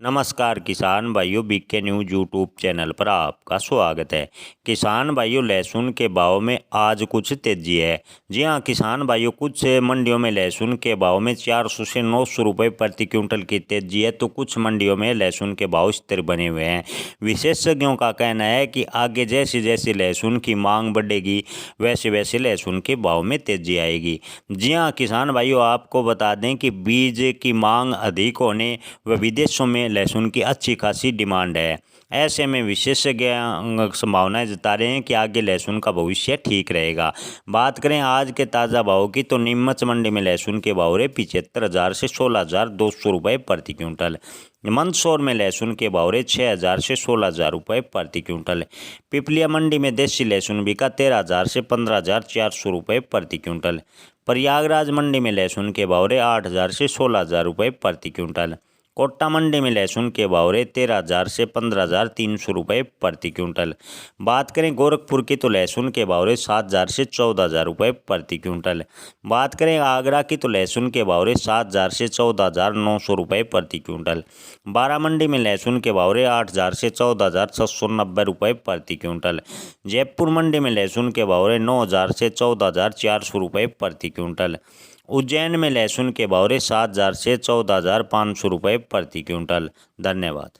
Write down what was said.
नमस्कार किसान भाइयों, बीके न्यूज़ यूट्यूब चैनल पर आपका स्वागत है। किसान भाइयों, लहसुन के भाव में आज कुछ तेजी है। जी हां किसान भाइयों, कुछ मंडियों में लहसुन के भाव में 400 से 900 रुपये प्रति क्विंटल की तेजी है, तो कुछ मंडियों में लहसुन के भाव स्थिर बने हुए हैं। विशेषज्ञों का कहना है कि आगे जैसे जैसे लहसुन की मांग बढ़ेगी वैसे वैसे लहसुन के भाव में तेजी आएगी। जी हाँ किसान भाइयों, आपको बता दें कि बीज की मांग अधिक होने व विदेशों में लहसुन की अच्छी खासी डिमांड है। ऐसे में विशेषज्ञ संभावनाएं जता रहे हैं कि आगे लहसुन का भविष्य ठीक रहेगा। बात करें आज के ताज़ा भाव की, तो नीमच मंडी में लहसुन के भाव रहे 75,000 से 16,200 रुपये प्रति क्विंटल। मंदसौर में लहसुन के भाव रहे 6,000 से 16,000 रुपये प्रति क्विंटल। पिपलिया मंडी में देसी लहसुन बिका 13,000 से 15,400 रुपये प्रति क्विंटल। प्रयागराज मंडी में लहसुन के भाव रहे 8,000 से 16,000 रुपये प्रति क्विंटल। कोट्टा मंडी में लहसुन के भाव रहे 13,000 से 15,300 रुपये प्रति क्विंटल। बात करें गोरखपुर की, तो लहसुन के भाव रहे 7,000 से 14,000 रुपये प्रति क्विंटल। बात करें आगरा की, तो लहसुन के भाव रहे 7,000 से 14,900 रुपये प्रति क्विंटल। बारामंडी में लहसुन के भाव रहे 8,000 से 14,690 रुपये प्रति क्विंटल। जयपुर मंडी में लहसुन के भाव रहे 9,000 से 14,400 रुपये प्रति क्विंटल। उज्जैन में लहसुन के भाव रहे 7,000 से 14,500 रुपये प्रति क्विंटल। धन्यवाद।